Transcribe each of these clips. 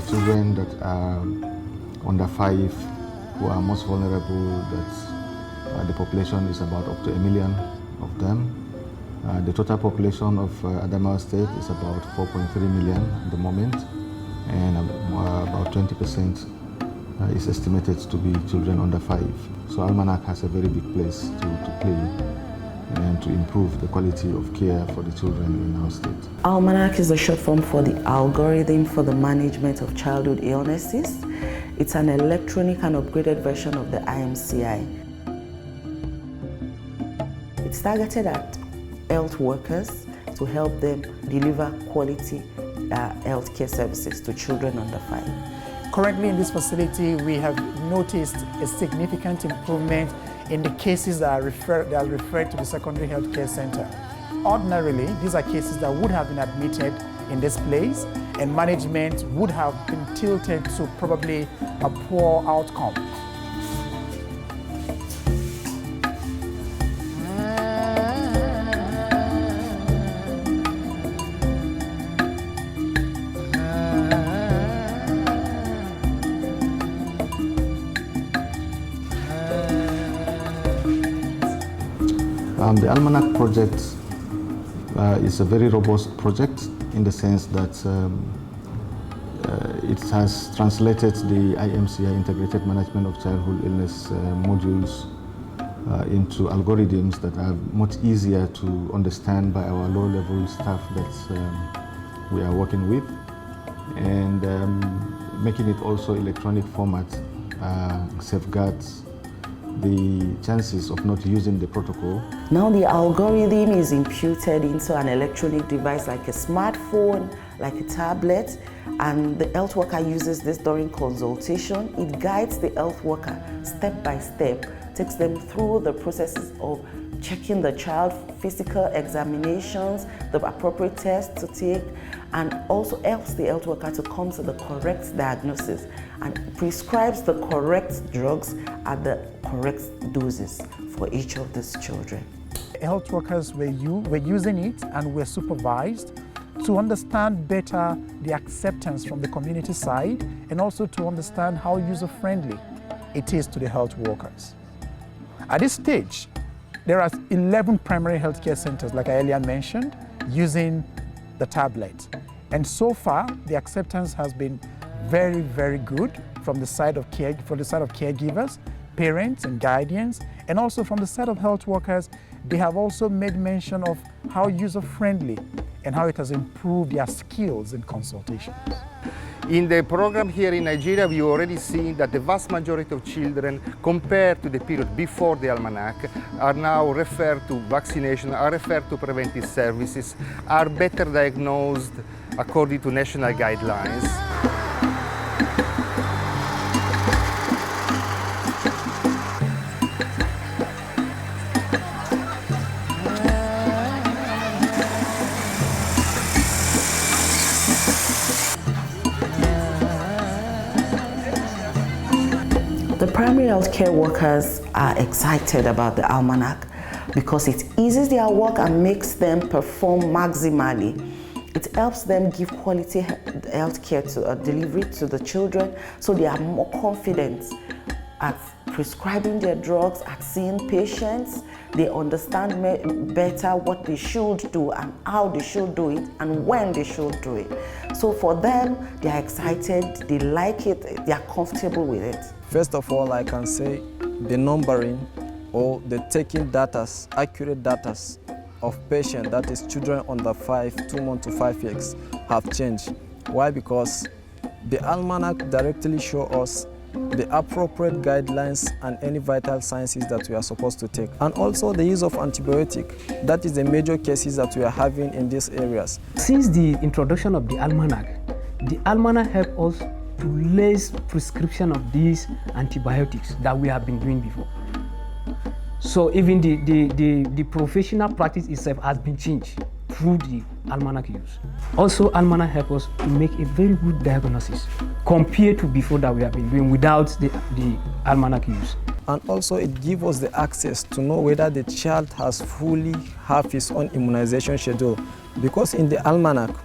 children that are under 5 who are most vulnerable, that the population is about up to 1 million of them. The total population of Adamawa State is about 4.3 million at the moment, and about 20% is estimated to be children under 5. So Almanach has a very big place to play and to improve the quality of care for the children in our state. Almanach is a short form for the Algorithm for the Management of Childhood Illnesses. It's an electronic and upgraded version of the IMCI. It's targeted at health workers to help them deliver quality healthcare services to children under 5. Currently in this facility, we have noticed a significant improvement in the cases that are referred to the secondary healthcare center. Ordinarily, these are cases that would have been admitted in this place, and management would have been tilted to probably a poor outcome. The Almanach project is a very robust project in the sense that it has translated the IMCI Integrated Management of Childhood Illness modules into algorithms that are much easier to understand by our low-level staff that we are working with, and making it also electronic format safeguards the chances of not using the protocol. Now the algorithm is imputed into an electronic device like a smartphone, like a tablet, and the health worker uses this during consultation. It guides the health worker step by step, takes them through the processes of checking the child, physical examinations, the appropriate tests to take, and also helps the health worker to come to the correct diagnosis and prescribes the correct drugs at the correct doses for each of these children. Health workers were using it and were supervised to understand better the acceptance from the community side, and also to understand how user-friendly it is to the health workers. At this stage, there are 11 primary healthcare centers, like I earlier mentioned, using the tablet. And so far, the acceptance has been very, very good from the side of caregivers, parents and guardians, and also from the side of health workers. They have also made mention of how user-friendly and how it has improved their skills in consultations. In the program here in Nigeria, we already see that the vast majority of children, compared to the period before the Almanach, are now referred to vaccination, are referred to preventive services, are better diagnosed according to national guidelines. The primary healthcare workers are excited about the Almanach because it eases their work and makes them perform maximally. It helps them give quality healthcare delivery to the children, so they are more confident at prescribing their drugs, at seeing patients. They understand better what they should do and how they should do it and when they should do it. So for them, they are excited, they like it, they are comfortable with it. First of all, I can say the numbering or the taking data, accurate data of patients, that is children under 2 months to 5 years, have changed. Why? Because the Almanach directly shows us the appropriate guidelines and any vital sciences that we are supposed to take. And also the use of antibiotic. That is the major cases that we are having in these areas. Since the introduction of the Almanach helped us to less prescription of these antibiotics that we have been doing before. So even the professional practice itself has been changed through the Almanach use. Also, Almanach helps us to make a very good diagnosis compared to before that we have been doing without the Almanach use. And also it gives us the access to know whether the child has fully have his own immunization schedule. Because in the Almanach,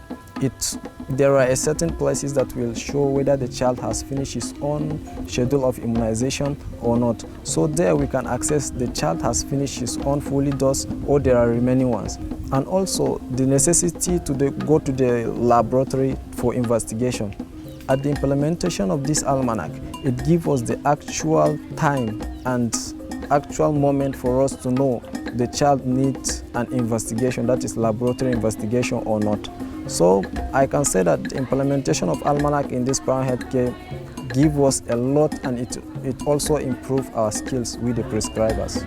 it there are certain places that will show whether the child has finished his own schedule of immunization or not. So there we can access the child has finished his own fully dose or there are remaining ones. And also the necessity to go to the laboratory for investigation. At the implementation of this almanac, it gives us the actual time and actual moment for us to know the child needs an investigation, that is laboratory investigation or not. So I can say that the implementation of Almanach in this primary healthcare gives us a lot, and it also improves our skills with the prescribers.